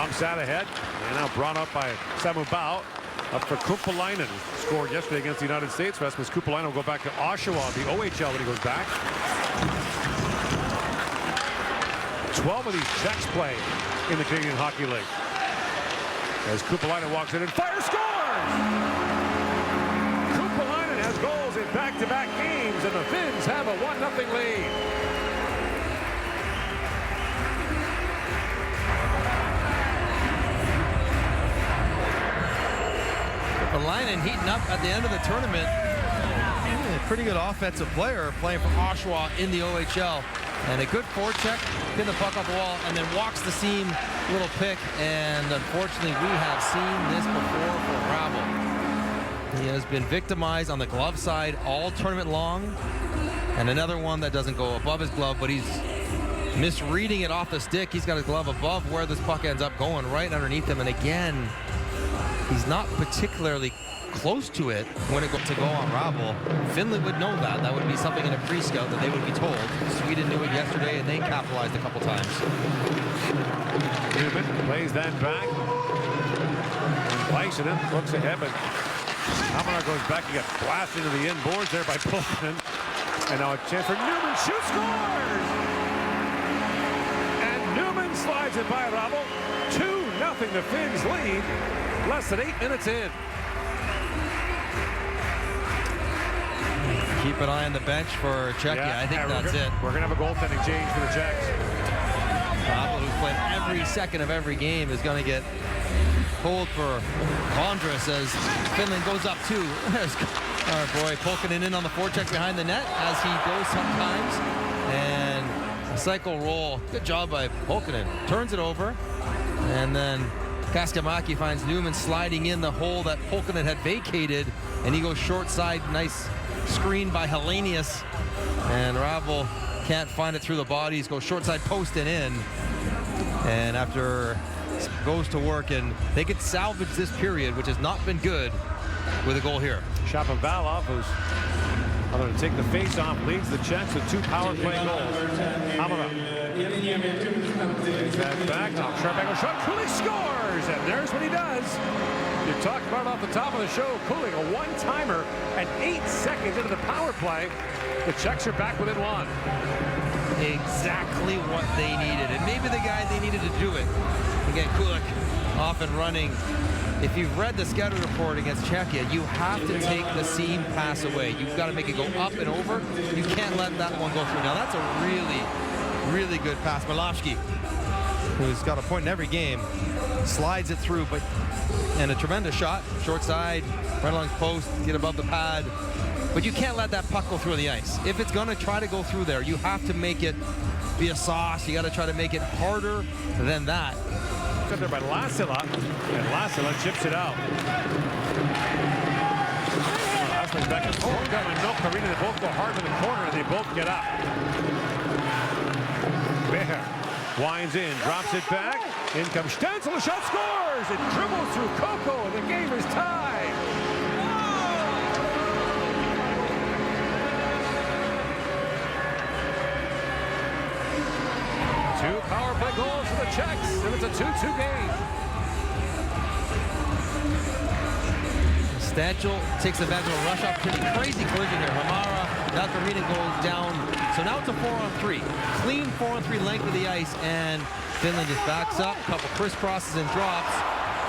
Pumps out ahead. And now brought up by Samu Bao. Up for Kuppalainen, who scored yesterday against the United States. Rasmus Kuppalainen will go back to Oshawa, the OHL, when he goes back. 12 of these Czechs play in the Canadian Hockey League. As Kuppalainen walks in and fires, scores! Kuppalainen has goals in back-to-back games, and the Finns have a 1-0 lead. Kuppalainen heating up at the end of the tournament. Pretty good offensive player playing for Oshawa in the OHL. And a good forecheck, pin the puck off the wall, and then walks the seam, little pick. And unfortunately, we have seen this before for Ravel. He has been victimized on the glove side all tournament long. And another one that doesn't go above his glove, but he's misreading it off the stick. He's got his glove above where this puck ends up going, right underneath him. And again, he's not particularly close to it when it goes to go on Ravel. Finland would know that. That would be something in a pre-scout that they would be told. Sweden knew it yesterday, and they capitalized a couple times. Newman plays that back. Laissinen looks ahead, but Hamara goes back. He got blasted into the inboards there by Pulkinen. And now a chance for Newman. Shoots, scores! And Newman slides it by Ravel. 2-0 the Finns lead. Less than 8 minutes in. Keep an eye on the bench for Czechia. I think that's it. We're going to have a goaltending change for the Czechs. Ravel, who's played every second of every game, is going to get pulled for Vondras as Finland goes up 2. Our boy Pulkinen in on the forecheck behind the net, as he goes sometimes. And a cycle roll. Good job by Pulkinen. Turns it over. And then Kaskamaki finds Newman sliding in the hole that Pulkinen had vacated. And he goes short side. Nice screen by Hellenius, and Ravel can't find it through the bodies, goes short side post and in, and after goes to work, and they could salvage this period, which has not been good, with a goal here. Shapovalov, who's going to take the face-off, leads the Czechs with 2 power play goals. Hamara takes that back. Sharpenko shot. Kulich scores, and there's what he does. You talked about it off the top of the show. Kulich, a one-timer at 8 seconds into the power play. The Czechs are back within 1. Exactly what they needed, and maybe the guy they needed to do it. Again, Kulich off and running. If you've read the scouting report against Czechia, you have to take the seam pass away. You've got to make it go up and over. You can't let that one go through. Now, that's a really, really good pass. Milavsky, who's got a point in every game, slides it through, and a tremendous shot. Short side, right along the post, get above the pad. But you can't let that puck go through the ice. If it's going to try to go through there, you have to make it be a sauce. You got to try to make it harder than that. There by Lassila, and Lassila chips it out. Asper's back and forth. And Milkarina, they both go hard in the corner, and they both get up. Beher winds in, drops it back. In comes Stensel, the shot scores! It dribbles through Coco, and the game is tied. Two power play goals for the Czechs, and it's a 2-2 game. Stachel takes advantage of a rush off, pretty crazy collision here. Hamara, Milkarina goes down. So now it's a 4-on-3. Clean 4-on-3 length of the ice, and Finland just backs up, a couple crisscrosses and drops.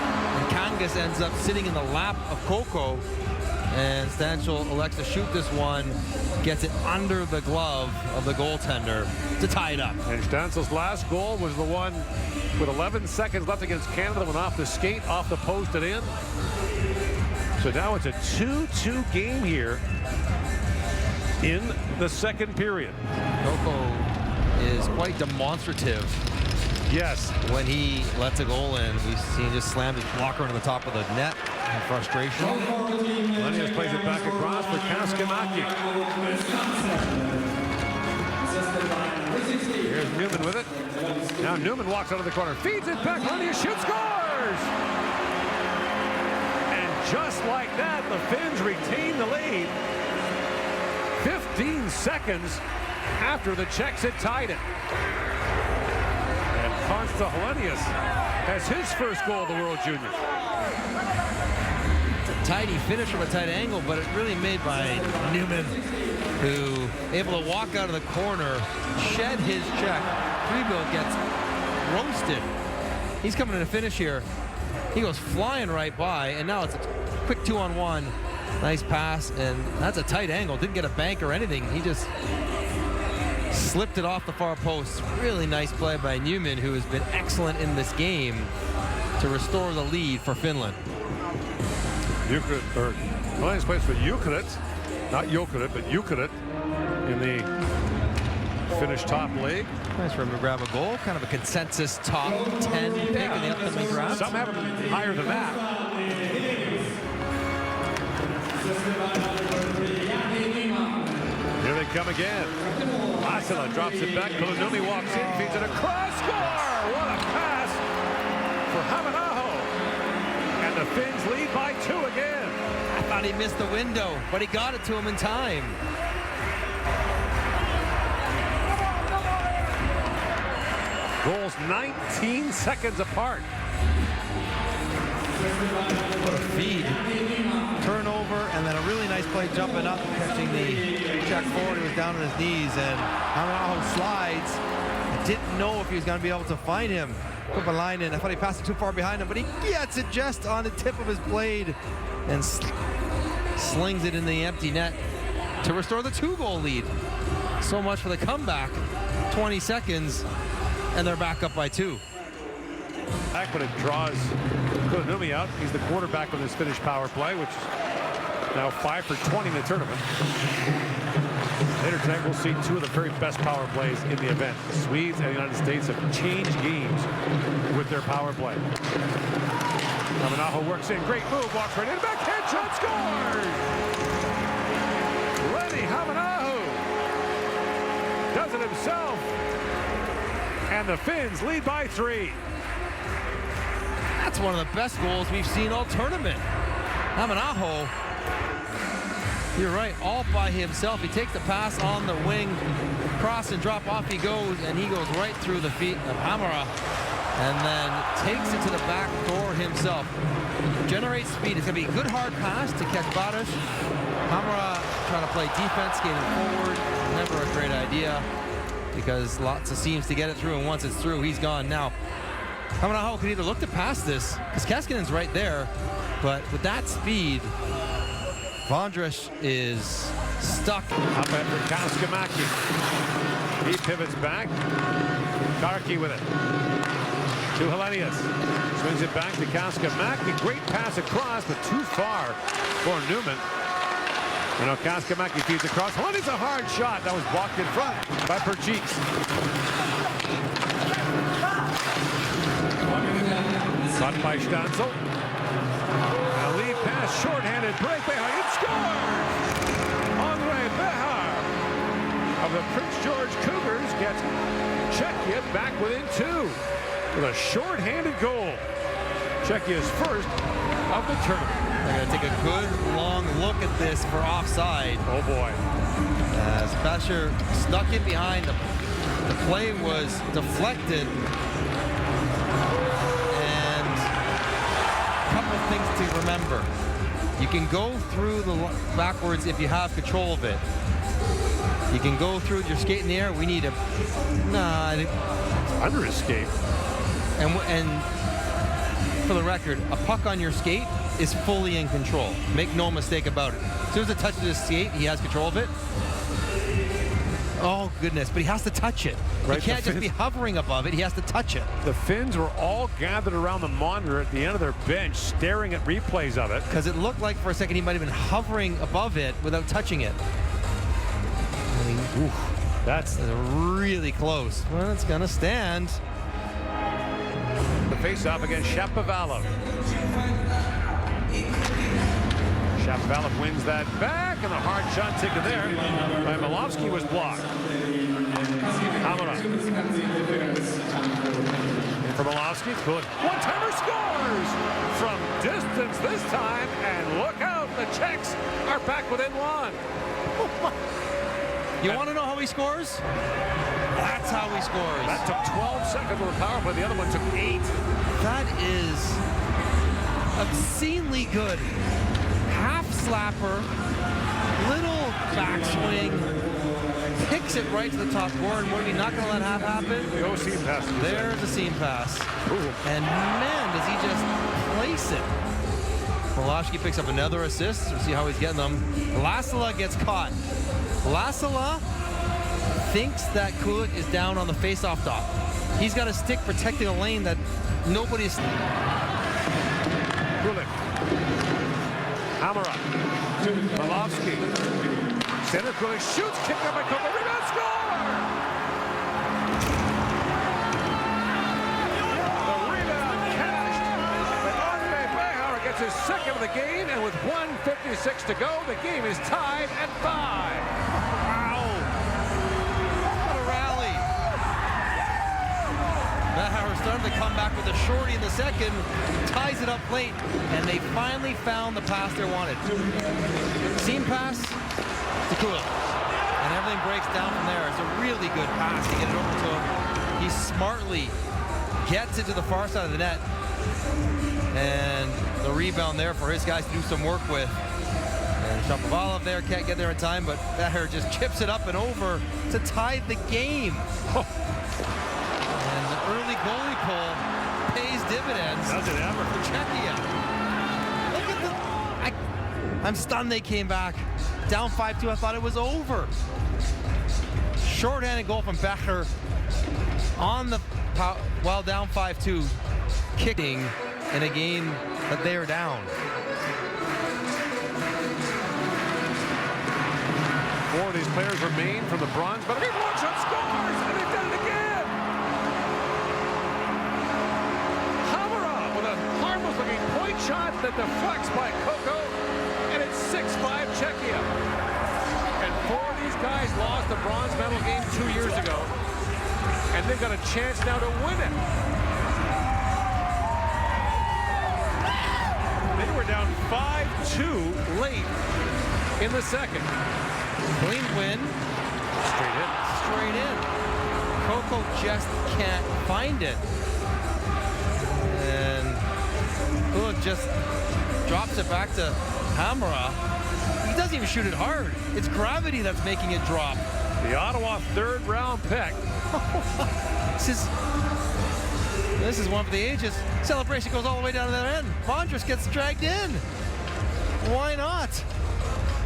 And Kangas ends up sitting in the lap of Coco. And Stachel elects to shoot this one, gets it under the glove of the goaltender to tie it up. And Stansel's last goal was the one with 11 seconds left against Canada that went off the skate, off the post and in. So now it's a 2-2 game here in the second period. Coco is quite demonstrative. Yes. When he lets a goal in, we've seen him just slam his blocker into the top of the net in frustration. Lenius plays it back across for Kaskamaki. Here's Newman with it. Now Newman walks out of the corner, feeds it back, Lenius shoots, scores! And just like that, the Finns retain the lead. 15 seconds after the Czechs had tied it. And Helenius has his first goal of the World Juniors. Tidy finish from a tight angle, but it really made by Newman, who able to walk out of the corner, shed his check. Rebuild gets roasted. He's coming to finish here. He goes flying right by, and now it's a quick 2-on-1. Nice pass, and that's a tight angle. Didn't get a bank or anything. He just slipped it off the far post. Really nice play by Newman, who has been excellent in this game to restore the lead for Finland. Helenius plays for Jukurit, not Jokerit, but Jukurit in the Finnish top league. Nice for him to grab a goal. Kind of a consensus top 10 pick in the upcoming draft. Some have him higher than that. Here they come again. Lasila drops it back. Kulunumi walks in, feeds it across. Score! What a pass for Hamanaho. And the Finns lead by 2 again. I thought he missed the window, but he got it to him in time. Goals 19 seconds apart. What a feed. Turnover, and then a really nice play jumping up, catching the check forward. He was down on his knees, and Hamanaho slides. I didn't know if he was going to be able to find him. Put a line in. I thought he passed it too far behind him, but he gets it just on the tip of his blade and slings it in the empty net to restore the 2-goal lead. So much for the comeback. 20 seconds, and they're back up by 2. Back, but it draws Kulunumi out. He's the quarterback on this Finnish power play, which is now 5 for 20 in the tournament. Later tonight, we'll see 2 of the very best power plays in the event. The Swedes and the United States have changed games with their power play. Hamanaho works in. Great move. Walks right in. Backhand shot. Scores! Lenny Hamanaho does it himself. And the Finns lead by 3. That's one of the best goals we've seen all tournament. Hamanaho, you're right, all by himself. He takes the pass on the wing, cross and drop, off he goes, and he goes right through the feet of Hamara, and then takes it to the back door himself. Generates speed. It's going to be a good hard pass to catch Barish. Hamara trying to play defense, skating forward. Never a great idea, because lots of seams to get it through, and once it's through, he's gone. Now, Hamanaho can either look to pass this, because Keskinen's right there, but with that speed, Vondres is stuck. Up after Kaskamaki. He pivots back. Karki with it. To Helenius. Swings it back to Kaskamaki. Great pass across, but too far for Newman. You know, Kaskamaki feeds across. Helenius a hard shot. That was blocked in front by Perchik's. Caught by Stanzel. A lead pass, shorthanded break behind it, scores! Andre Behar of the Prince George Cougars gets Czechia back within 2 with a shorthanded goal. Czechia's first of the tournament. They're going to take a good long look at this for offside. Oh boy. As Basher snuck it behind him. The play was deflected. Things to remember. You can go through the backwards if you have control of it. You can go through with your skate in the air. We need a under his skate. And for the record, a puck on your skate is fully in control. Make no mistake about it. As soon as it touches his skate, he has control of it. Oh, goodness, but he has to touch it. Right, he can't just be hovering above it. He has to touch it. The Finns were all gathered around the monitor at the end of their bench, staring at replays of it. Because it looked like for a second he might have been hovering above it without touching it. I mean, that's really close. Well, it's going to stand. The face-off against Shapovalov. Shapovalov wins that back, and a hard shot taken there by Milovsky was blocked. Hamara. For Milovsky, good. One-timer scores from distance this time, and look out, the Czechs are back within 1. You want to know how he scores? That's how he scores. That took 12 seconds on the power play. The other one took 8. That is obscenely good. Half slapper, little backswing, picks it right to the top corner. What are we not going to let happen? The seam pass. There's a seam pass. Ooh. And man, does he just place it. Malashki picks up another assist. We'll see how he's getting them. Lasala gets caught. Lasala thinks that Kulik is down on the face-off dot. He's got a stick protecting a lane that nobody's... Kulik. Hamara. Malovsky. Center Kulik shoots. Kick up by Koko. Rebound score! The rebound cashed. But Andre Behar gets his second of the game, and with 1:56 to go, the game is tied at 5. Behar started to come back with a shorty in the second, ties it up late, and they finally found the pass they wanted. Seam pass to Kulik, and everything breaks down from there. It's a really good pass to get it over to him. He smartly gets it to the far side of the net, and the rebound there for his guys to do some work with. And Shapovalov there can't get there in time, but Behar just chips it up and over to tie the game. Early goalie pull pays dividends. Does it ever? For Czechia. Look at the... I'm stunned they came back. Down 5-2, I thought it was over. Shorthanded goal from Behar on the... while down 5-2. Kicking in a game that they are down. 4 of these players remain from the bronze, but one shot scores, and they've done it again. Looking point shot that deflects by Koko, and it's 6-5 Czechia. And 4 of these guys lost the bronze medal game 2 years ago, and they've got a chance now to win it. They were down 5-2 late in the second. Clean win. Straight in. Straight in. Koko just can't find it. And Kulik just drops it back to Hamara. He doesn't even shoot it hard. It's gravity that's making it drop. The Ottawa 3rd round pick. This is one for the ages. Celebration goes all the way down to that end. Vondras gets dragged in. Why not?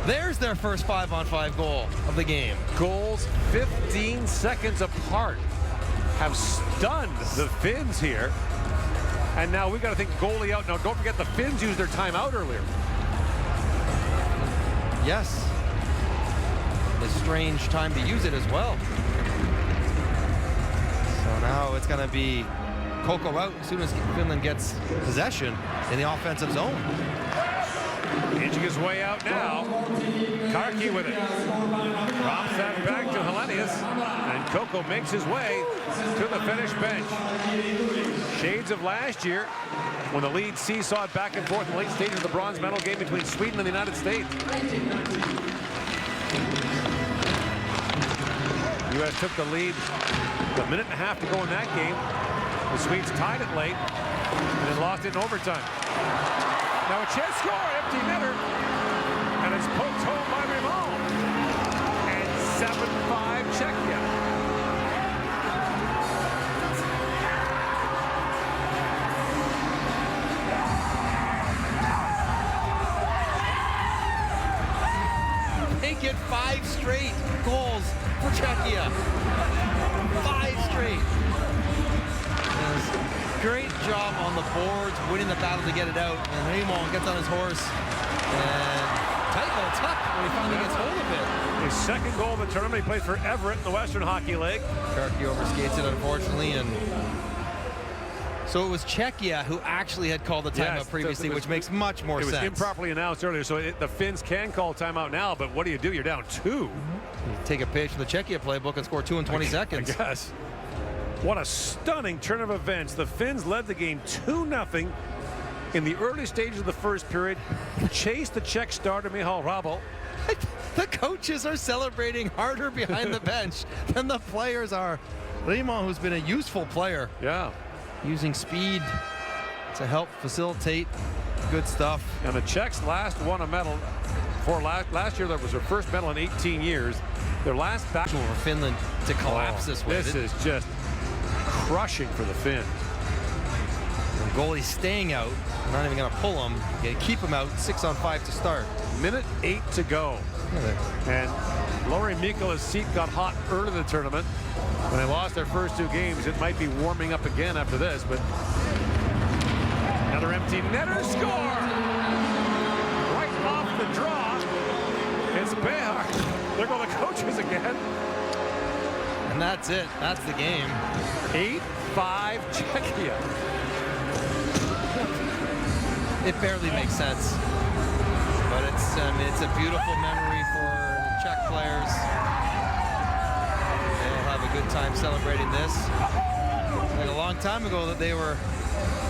There's their first 5-on-5 goal of the game. Goals 15 seconds apart have stunned the Finns here. And now we've got to think goalie out. Now, don't forget the Finns used their timeout earlier. Yes. A strange time to use it as well. So now it's going to be Koko out as soon as Finland gets possession in the offensive zone. Inching his way out now. Karki with it. Drops that back to Helenius. And Koko makes his way to the Finnish bench. Shades of last year when the lead seesawed back and forth in the late stages of the bronze medal game between Sweden and the United States. U.S. took the lead with a minute and a half to go in that game. The Swedes tied it late and then lost it in overtime. Now a chance score, empty netter, and it's poked home by Raymond. And 7-5 Czechia. They get 5 straight goals for Czechia. 5 straight. Great job on the boards, winning the battle to get it out. And Raymond gets on his horse. And tight little tuck when he finally gets hold of it. His second goal of the tournament. He plays for Everett in the Western Hockey League. Karki overskates it, unfortunately. And so it was Czechia who actually had called the timeout previously, which makes much more sense. It was improperly announced earlier, so the Finns can call timeout now, but what do? You're down 2. You take a page from the Czechia playbook and score 2 in 20 seconds. I guess. What a stunning turn of events. The Finns led the game 2-0 in the early stages of the first period, chased the Czech starter Michal Rabel, The coaches are celebrating harder behind the bench than the players are. Limon, who's been a useful player, Yeah. using speed to help facilitate good stuff. And the Czechs last won a medal for last year. That was their first medal in 18 years. Their last back For Finland to collapse this way. This is just crushing for the Finns. The goalie's staying out. We're not even going to pull him. You keep him out. 6-on-5 to start. Minute 8 to go. And Lauri Mikkola's seat got hot early in the tournament. When they lost their first 2 games, it might be warming up again after this, but another empty netter score! Right off the draw. It's Behar. There go the coaches again. And that's it. That's the game. 8-5 Czechia. It barely makes sense. But it's a beautiful memory for the Czech players. They'll have a good time celebrating this. Like a long time ago that they were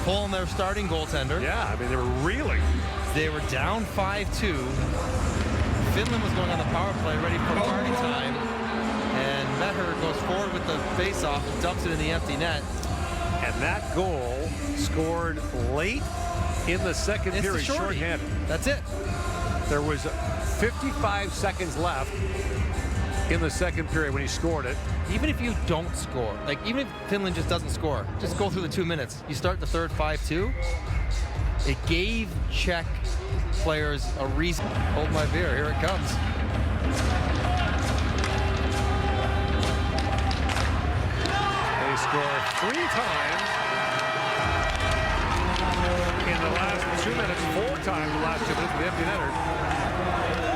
pulling their starting goaltender. Yeah, I mean, they were reeling. They were down 5-2. Finland was going on the power play, ready for party time. And Meher goes forward with the face-off and dumps it in the empty net. And that goal scored late in the second It's the period, shorty. shorthanded. That's it. There was 55 seconds left in the second period when he scored it. Even if you don't score, like even if Finland just doesn't score, just go through the 2 minutes. You start the third 5-2. It gave Czech players a reason. Hold my beer, here it comes. They scored 3 times in the last 2 minutes, 4 times in the last 2 minutes with the empty netter.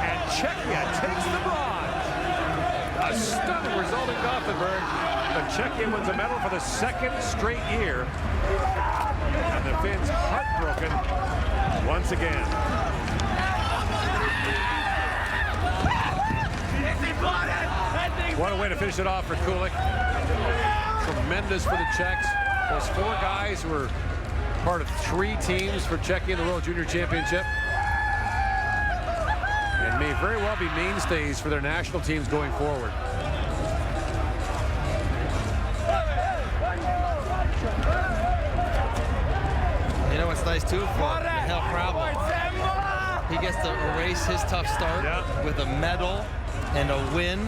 And Czechia takes the bronze. A stunning result in Gothenburg. But Czechia wins a medal for the 2nd straight year. And the Finns heartbroken once again. What a way to finish it off for Kulik. Tremendous for the Czechs. Those 4 guys were part of 3 teams for Czechia in the World Junior Championship. And may very well be mainstays for their national teams going forward. You know what's nice too for Michael Krabel? He gets to erase his tough start with a medal and a win.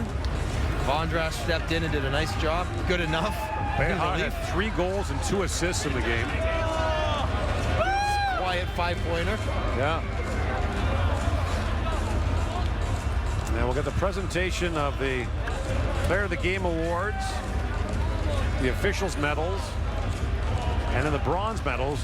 Vondrash stepped in and did a nice job. Good enough. Behar had 3 goals and 2 assists in the game. Quiet 5-pointer. Yeah. And we'll get the presentation of the Player of the Game awards, the officials' medals, and then the bronze medals.